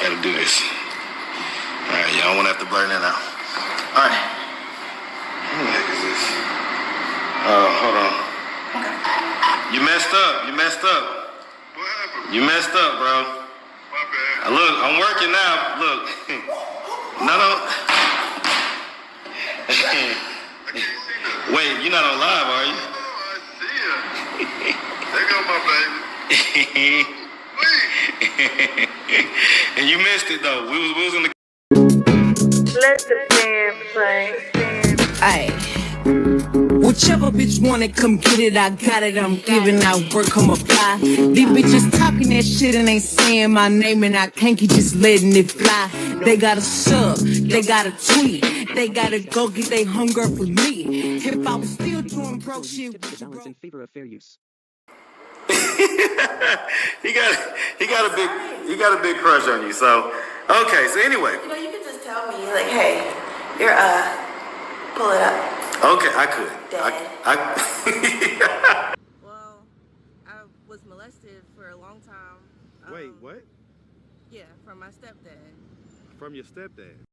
gotta do this. Alright, y'all won't have to blur that out. Alright. Who the heck is this? Hold on. Okay. You messed up. You messed up. What happened? You messed up, bro. My bad. Look, I'm working now. Look. No. I can't see that. Wait, you're not on live, are you? No, I see it. There go my baby. And you missed it though. We was in the. Let the band play. Aye. Whichever bitch want it, come get it. I got it. I'm giving out work, come apply. These bitches talking that shit and ain't saying my name, and I can't keep just letting it fly. They gotta sub, they gotta tweet, they gotta go get they hunger for me. If I was still doing broke shit, balance in favor of fair use. he got a big crush on you. So okay. So anyway, You can just tell me like, hey, you're pull it up. Okay, I could. Well, I was molested for a long time. Wait, what? Yeah, from my stepdad. From your stepdad?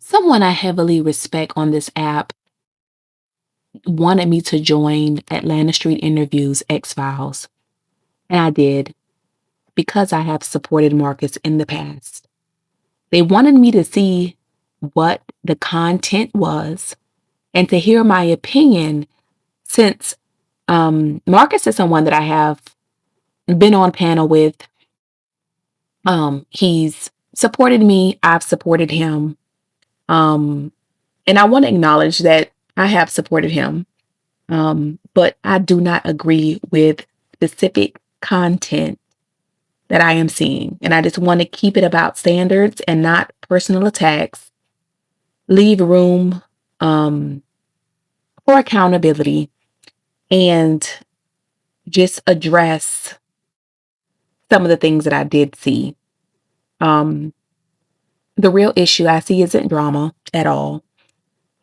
Someone I heavily respect on this app wanted me to join Atlanta Street Interviews X-Files, and I did because I have supported Marcus in the past. They wanted me to see what the content was and to hear my opinion since Marcus is someone that I have been on panel with. He's supported me. I've supported him. And I want to acknowledge that I have supported him. But I do not agree with specific content that I am seeing. And I just want to keep it about standards and not personal attacks. Leave room for accountability and just address some of the things that I did see. The real issue I see isn't drama at all.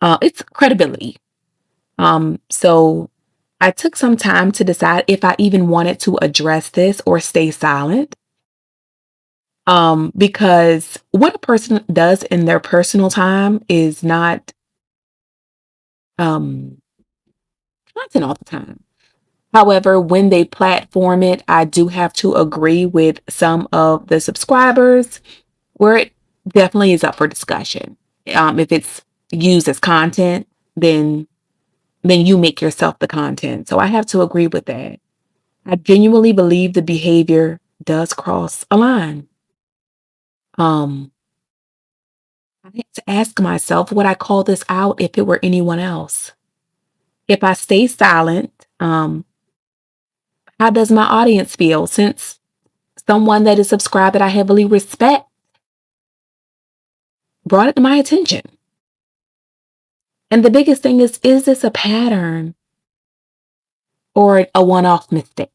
It's credibility. So I took some time to decide if I even wanted to address this or stay silent. Because what a person does in their personal time is not content all the time. However, when they platform it, I do have to agree with some of the subscribers where it definitely is up for discussion. If it's used as content, then you make yourself the content. So I have to agree with that. I genuinely believe the behavior does cross a line. I had to ask myself, would I call this out if it were anyone else? If I stay silent, how does my audience feel? Since someone that is subscribed that I heavily respect brought it to my attention. And the biggest thing is this a pattern or a one-off mistake?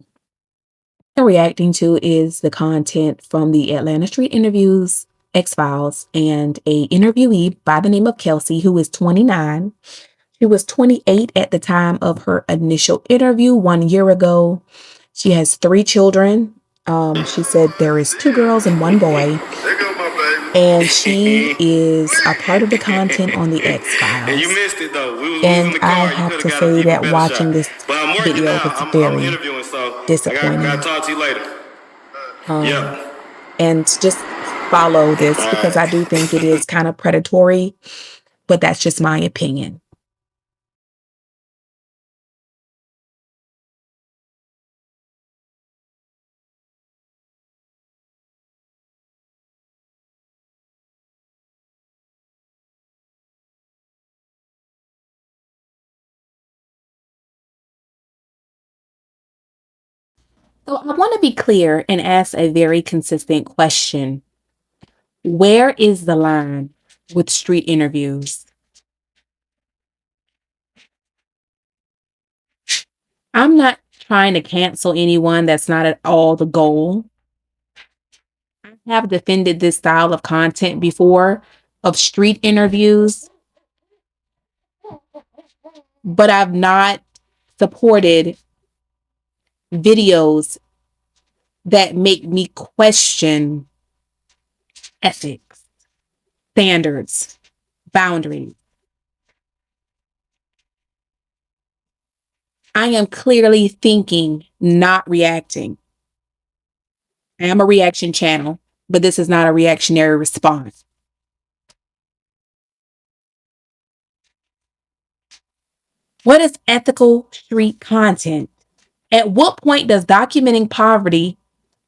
What I'm reacting to is the content from the Atlanta Street Interviews X-Files and a interviewee by the name of Kelsey, who is 29. She was 28 at the time of her initial interview 1 year ago. She has 3 children. She said there is 2 girls and 1 boy. And she is a part of the content on the X-Files. And you missed it though. And I have to say that watching this video was very disappointing. I gotta talk to you later. And just follow this because I do think it is kind of predatory, but that's just my opinion. So I want to be clear and ask a very consistent question. Where is the line with street interviews? I'm not trying to cancel anyone. That's not at all the goal. I have defended this style of content before, of street interviews, but I've not supported videos that make me question ethics, standards, boundaries. I am clearly thinking, not reacting. I am a reaction channel, but this is not a reactionary response. What is ethical street content? At what point does documenting poverty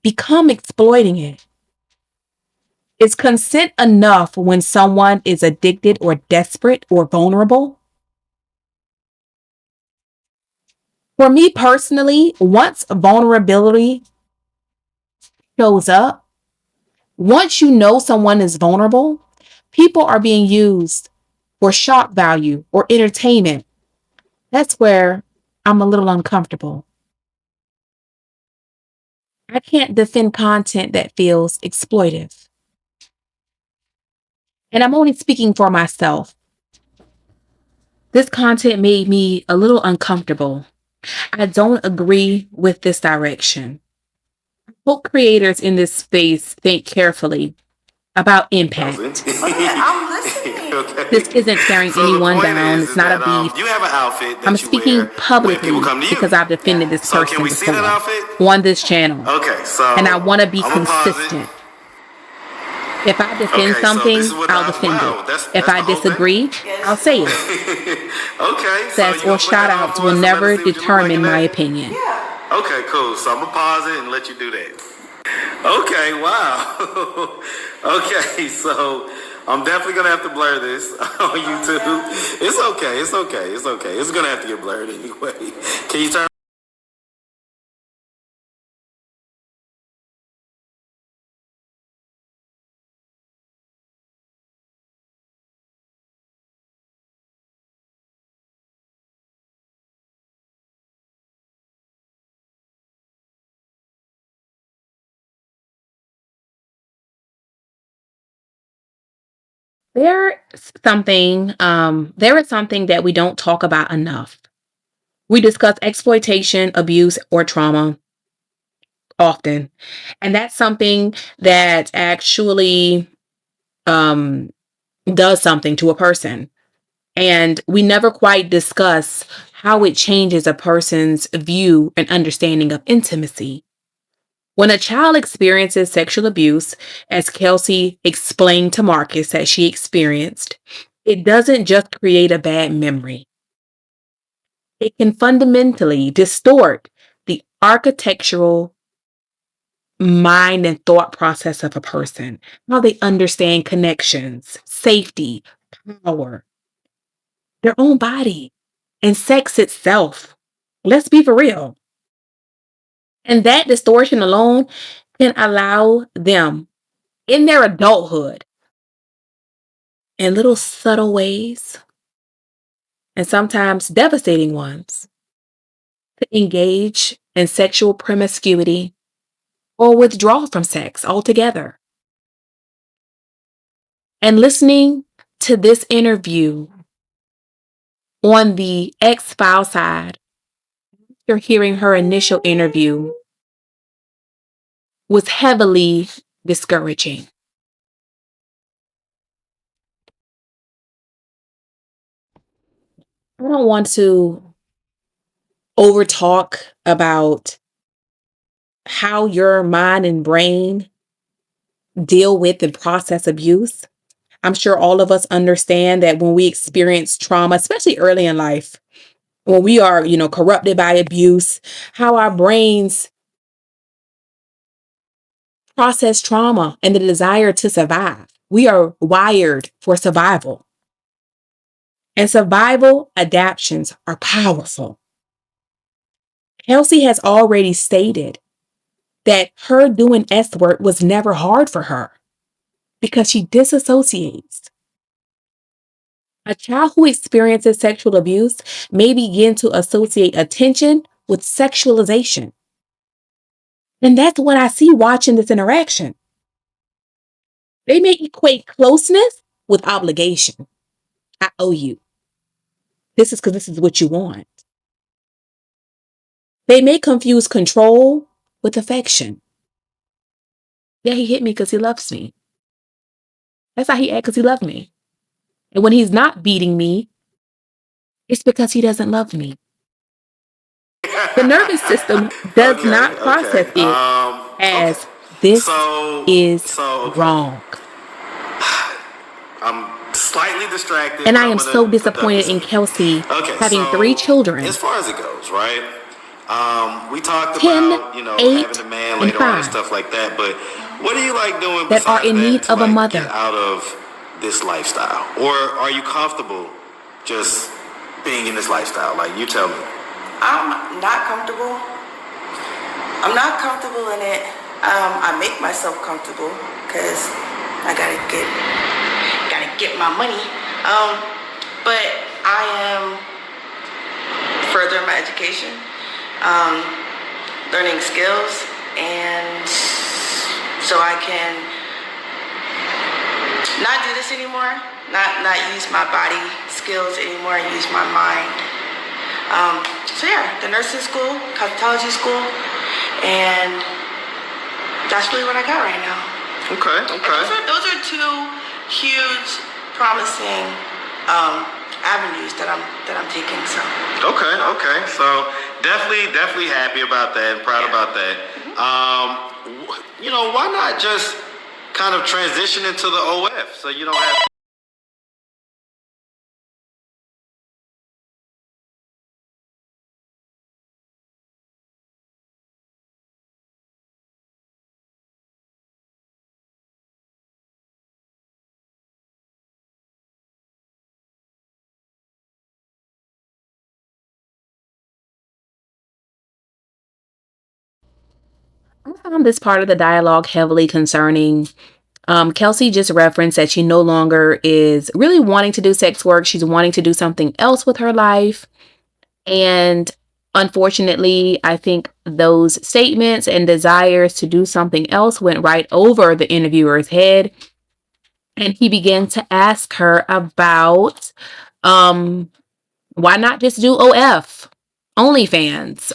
become exploiting it? Is consent enough when someone is addicted or desperate or vulnerable? For me personally, once vulnerability shows up, once you know someone is vulnerable, people are being used for shock value or entertainment. That's where I'm a little uncomfortable. I can't defend content that feels exploitive. And I'm only speaking for myself. This content made me a little uncomfortable. I don't agree with this direction. Hope creators in this space think carefully about impact. I'm listening. Okay. This isn't tearing So the anyone point down. is It's not a that, beef. you have an outfit that I'm you speaking wear when publicly people come to you. because I've defended this So person can we see that before outfit? on this channel. Okay, so And I want to be I'm gonna pause it. consistent. If I defend Okay, so something, this is what I'll defend wow, it. that's If the I whole thing? disagree, I'll say it. Okay, so Success you or gonna put that shout on outs for will us and let us never see what you look like determine in my that? opinion. Yeah. Okay, cool. So I'm gonna pause it and let you do that. Okay, wow. Okay, so I'm definitely gonna have to blur this on YouTube. It's okay, it's okay, it's okay. It's gonna have to get blurred anyway. Can you turn? There is something that we don't talk about enough. We discuss exploitation, abuse, or trauma often. And that's something that actually um, does something to a person. And we never quite discuss how it changes a person's view and understanding of intimacy. When a child experiences sexual abuse, as Kelsey explained to Marcus that she experienced, it doesn't just create a bad memory. It can fundamentally distort the architectural mind and thought process of a person, how they understand connections, safety, power, their own body, and sex itself. Let's be for real. And that distortion alone can allow them in their adulthood, in little subtle ways, and sometimes devastating ones, to engage in sexual promiscuity or withdraw from sex altogether. And listening to this interview on the X file side, after hearing her initial interview, was heavily discouraging. I don't want to overtalk about how your mind and brain deal with and process abuse. I'm sure all of us understand that when we experience trauma, especially early in life, when we are, corrupted by abuse, how our brains process trauma and the desire to survive. We are wired for survival. And survival adaptations are powerful. Kelsey has already stated that her doing S work was never hard for her because she disassociates. A child who experiences sexual abuse may begin to associate attention with sexualization. And that's what I see watching this interaction. They may equate closeness with obligation. I owe you. This is because this is what you want. They may confuse control with affection. Yeah, he hit me because he loves me. That's how he acts because he loves me. And when he's not beating me, it's because he doesn't love me. The nervous system does not process it as this is wrong. I'm slightly distracted. And I am so disappointed in Kelsey having 3 children. As far as it goes, right? We talked 10, about, 8, having a man and later on and 5 stuff like that. But what do you like doing that are besides in that need to, of a mother. get out of this lifestyle? Or are you comfortable just being in this lifestyle? Like, you tell me. I'm not comfortable. I'm not comfortable in it. I make myself comfortable because I gotta get my money. But I am furthering my education, learning skills, and so I can not do this anymore. Not use my body skills anymore and use my mind. So yeah, the nursing school, cosmetology school, and that's really what I got right now. Okay. Those are 2 huge, promising avenues that I'm taking. So. Okay. So definitely happy about that and proud about that. Why not just kind of transition into the OF so you don't have to. I found this part of the dialogue heavily concerning. Kelsey just referenced that she no longer is really wanting to do sex work. She's wanting to do something else with her life. And unfortunately, I think those statements and desires to do something else went right over the interviewer's head. And he began to ask her about why not just do OF, OnlyFans,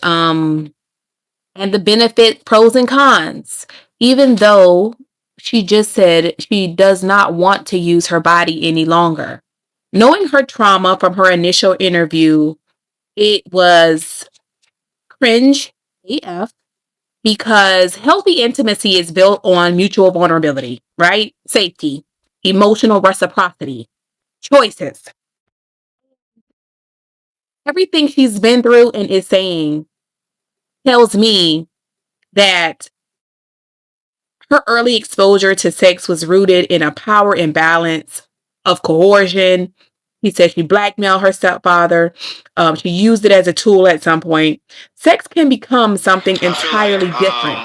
and the benefit, pros and cons, even though she just said she does not want to use her body any longer. Knowing her trauma from her initial interview, it was cringe AF because healthy intimacy is built on mutual vulnerability, right? Safety, emotional reciprocity, choices. Everything she's been through and is saying tells me that her early exposure to sex was rooted in a power imbalance of coercion. He said she blackmailed her stepfather. She used it as a tool at some point. Sex can become something entirely different.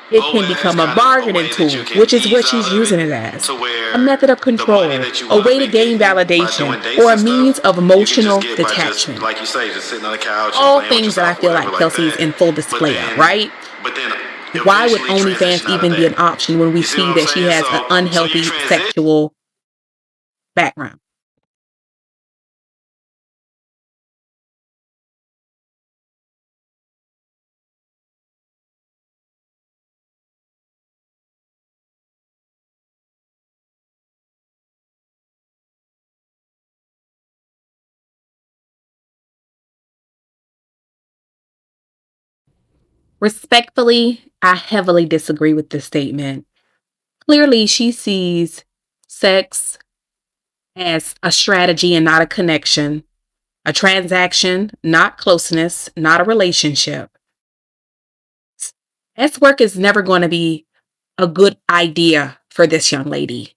It can become a bargaining tool, which is what she's using it as. A method of control, a way to gain validation, or a means of emotional detachment. Like you say, just sitting on the couch. All things that I feel like Kelsey is in full display of, right? But then why would OnlyFans even be an option when we see that she has an unhealthy sexual background? Respectfully, I heavily disagree with this statement. Clearly, she sees sex as a strategy and not a connection, a transaction, not closeness, not a relationship. S work is never going to be a good idea for this young lady.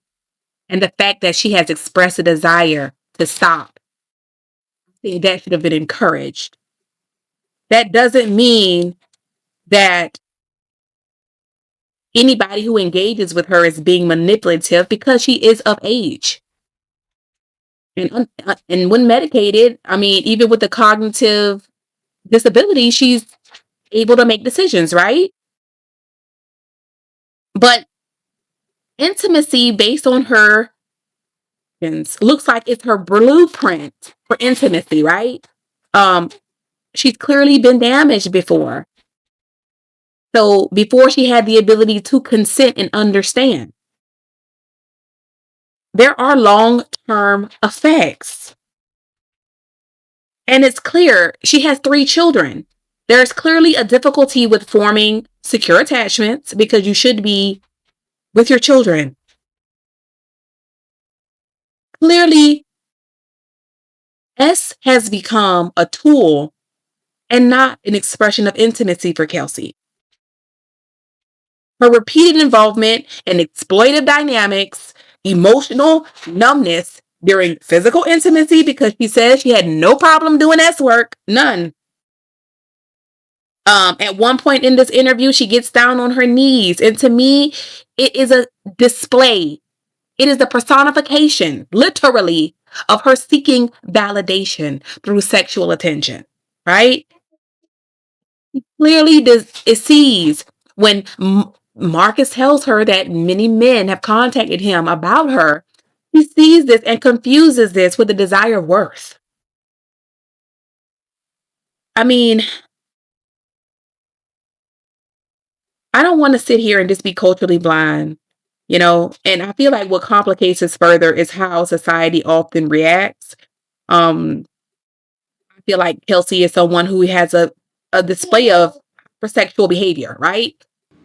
And the fact that she has expressed a desire to stop, that should have been encouraged. That doesn't mean that anybody who engages with her is being manipulative because she is of age. And when medicated, I mean, even with the cognitive disability, she's able to make decisions, right? But intimacy based on her looks like it's her blueprint for intimacy, right? Um, she's clearly been damaged before. So before she had the ability to consent and understand, there are long-term effects. And it's clear she has 3 children. There's clearly a difficulty with forming secure attachments because you should be with your children. Clearly, S has become a tool and not an expression of intimacy for Kelsey. Her repeated involvement in exploitive dynamics, emotional numbness during physical intimacy, because she says she had no problem doing S work, none. At one point in this interview, she gets down on her knees, and to me, it is a display. It is the personification, literally, of her seeking validation through sexual attention, right? Clearly, it sees when Marcus tells her that many men have contacted him about her. He sees this and confuses this with the desire of worth. I mean, I don't want to sit here and just be culturally blind, and I feel like what complicates this further is how society often reacts. Um, I feel like Kelsey is someone who has a display of sexual behavior, right?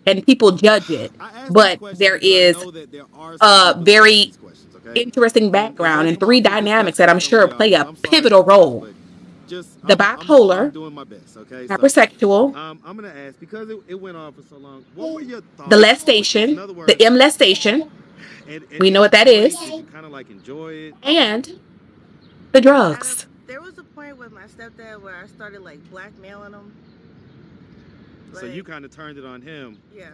And people judge it. I asked these But questions there because I is know that there are some a people that ask very these questions, okay? interesting And background and doesn't come 3 off as dynamics that disgusting I'm to some of sure y'all, play so a I'm sorry pivotal sometimes, role. but just The I'm bipolar, doing my best, okay? So hypersexual, I'm gonna ask because it went on for so long. What were your the thoughts with this? In lestation, other the words, molestation, at we know any what that is, point did you kind of like enjoy it? and the drugs. There was a point with my stepdad where I started like blackmailing him. So you kind of turned it on him. Yeah.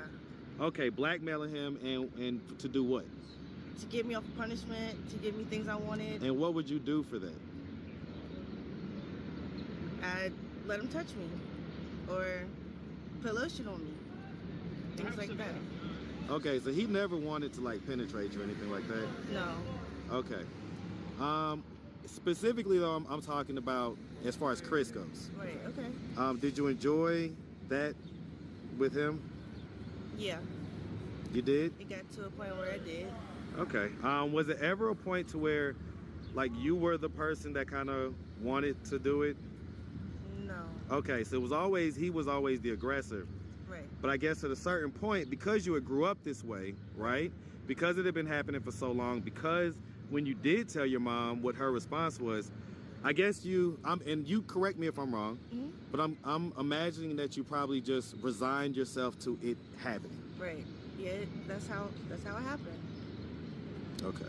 Okay, blackmailing him and to do what? To get me off of punishment, to give me things I wanted. And what would you do for that? I'd let him touch me or put lotion on me, things like that. Okay, so he never wanted to like penetrate you or anything like that? No. Okay. Specifically though, I'm talking about as far as Chris goes. Right, okay. Did you enjoy that with him? Yeah. You did? It got to a point where I did. Okay. Was it ever a point to where like you were the person that kind of wanted to do it? No. Okay, so he was always the aggressor. Right. But I guess at a certain point, because you had grew up this way, right? Because it had been happening for so long, because when you did tell your mom what her response was, I guess and you correct me if I'm wrong, but I'm imagining that you probably just resigned yourself to it happening. Right. Yeah, that's how it happened. Okay.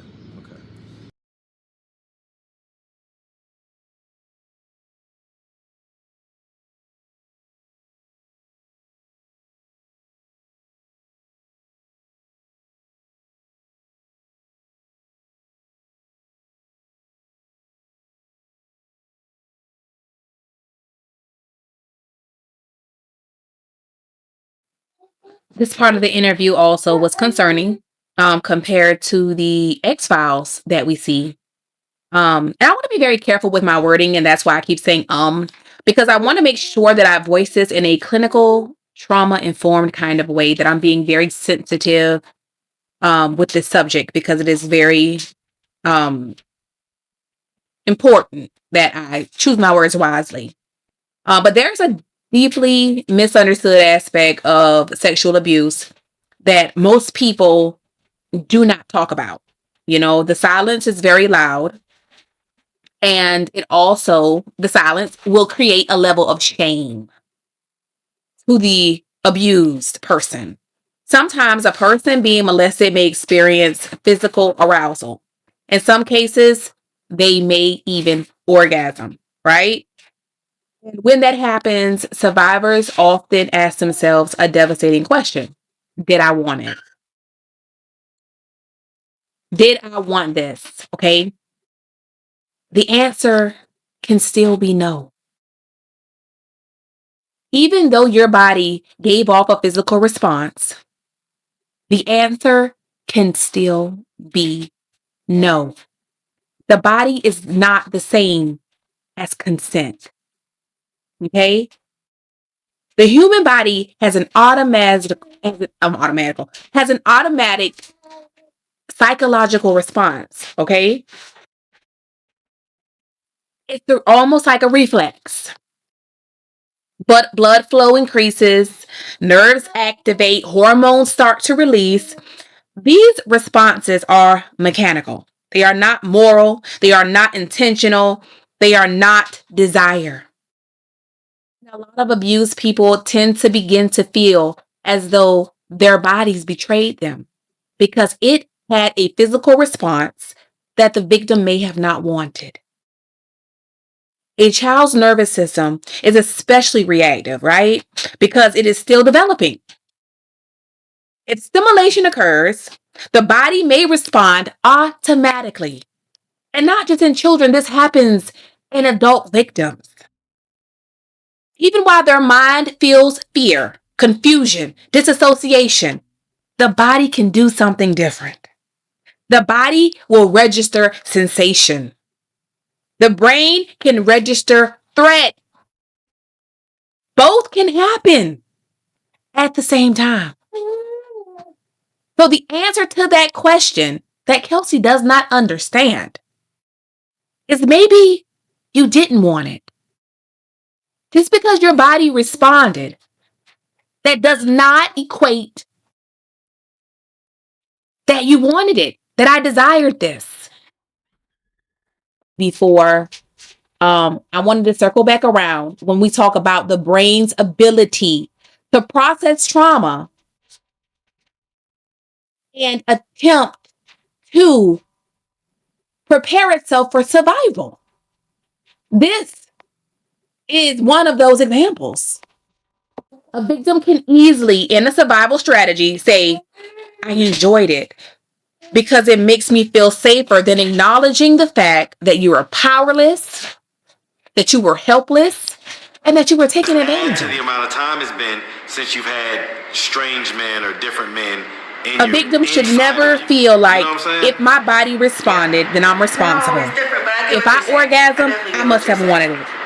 This part of the interview also was concerning, compared to the X-Files that we see. And I want to be very careful with my wording, and that's why I keep saying because I want to make sure that I voice this in a clinical, trauma-informed kind of way, that I'm being very sensitive with this subject, because it is very um important that I choose my words wisely. But there's a deeply misunderstood aspect of sexual abuse that most people do not talk about. The silence is very loud, and the silence will create a level of shame to the abused person. Sometimes a person being molested may experience physical arousal. In some cases, they may even orgasm, right? And when that happens, survivors often ask themselves a devastating question: did I want it? Did I want this? Okay. The answer can still be no. Even though your body gave off a physical response, the answer can still be no. The body is not the same as consent. Okay? The human body has an automatic psychological response. Okay? Almost like a reflex. But blood flow increases, nerves activate, hormones start to release. These responses are mechanical. They are not moral. They are not intentional. They are not desire. A lot of abused people tend to begin to feel as though their bodies betrayed them because it had a physical response that the victim may have not wanted. A child's nervous system is especially reactive, right? Because it is still developing. If stimulation occurs, the body may respond automatically. And not just in children, this happens in adult victims. Even while their mind feels fear, confusion, disassociation, the body can do something different. The body will register sensation. The brain can register threat. Both can happen at the same time. So the answer to that question that Kelsey does not understand is maybe you didn't want it. Just because your body responded, that does not equate that you wanted it, that I desired this. Before, I wanted to circle back around when we talk about the brain's ability to process trauma and attempt to prepare itself for survival. This is one of those examples. A victim can easily, in a survival strategy, say, I enjoyed it because it makes me feel safer than acknowledging the fact that you are powerless, that you were helpless, and that you were taken advantage To of. the amount of time it's been since you've had strange men or different men in A victim should never feel like, if my body responded, then I'm responsible. No, it's different, but I get If what I you're saying. orgasm, definitely I get must what have you're wanted saying. it.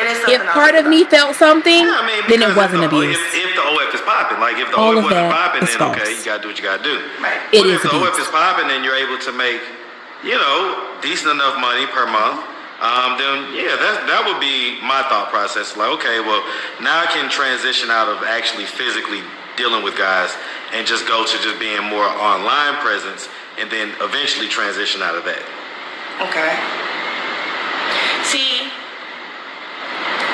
It is If something I'll part think of me about. felt something, Yeah, I mean, then it because wasn't if the, abuse. if the OF is popping, like if the All OF of wasn't that popping, is then false. okay, you gotta do what you gotta do. Right. It But is if the OF abuse. is popping, then you're able to make, you know, decent enough money per month. Then yeah, that would be my thought process. Like, okay, well, now I can transition out of actually physically dealing with guys and just go to just being more online presence, and then eventually transition out of that. Okay. See,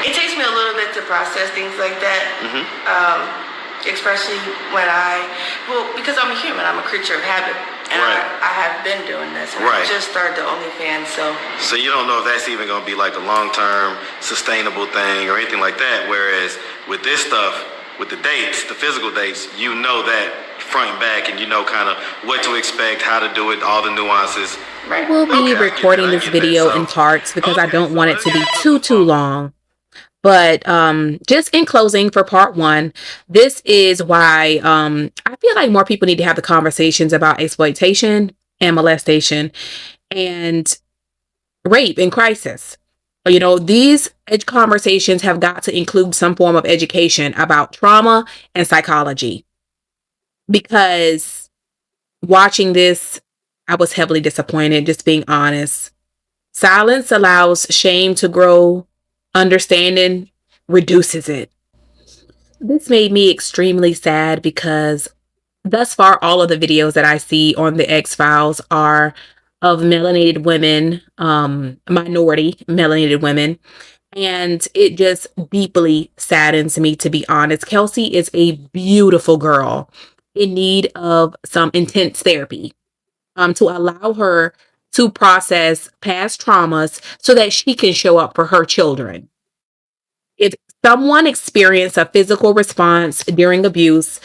it takes me a little bit to process things like that. Especially when because I'm a human, I'm a creature of habit. And Right. I have been doing this. And Right. I just started the OnlyFans, so. So you don't know if that's even going to be like a long-term sustainable thing or anything like that. Whereas with this stuff, with the dates, the physical dates, you know that front and back, and you know kind of what to expect, how to do it, all the nuances. Right. We'll be Okay, I get recording that, I this get that. video So- in parts because I Okay, don't so want it let's to be get too long. But just in closing for part one, this is why I feel like more people need to have the conversations about exploitation and molestation and rape in crisis. You know, these conversations have got to include some form of education about trauma and psychology. Because watching this, I was heavily disappointed, just being honest. Silence allows shame to grow, understanding reduces it. This made me extremely sad because thus far, all of the videos that I see on the X Files are of melanated women, minority melanated women. And it just deeply saddens me, to be honest. Kelsey is a beautiful girl in need of some intense therapy to allow her to process past traumas so that she can show up for her children. If someone experienced a physical response during abuse,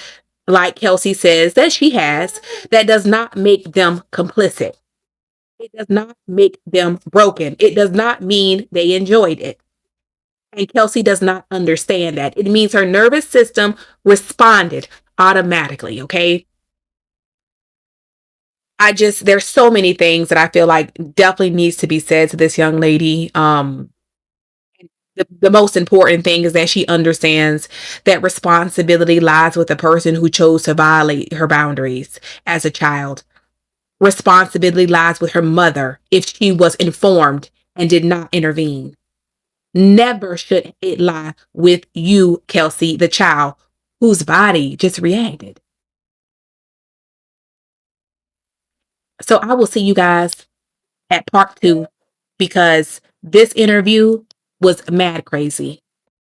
like Kelsey says that she has, that does not make them complicit. It does not make them broken. It does not mean they enjoyed it. And Kelsey does not understand that. It means her nervous system responded automatically, okay? There's so many things that I feel like definitely needs to be said to this young lady. The most important thing is that she understands that responsibility lies with the person who chose to violate her boundaries as a child. Responsibility lies with her mother if she was informed and did not intervene. Never should it lie with you, Kelsey, the child whose body just reacted. So I will see you guys at part 2 because this interview was mad crazy.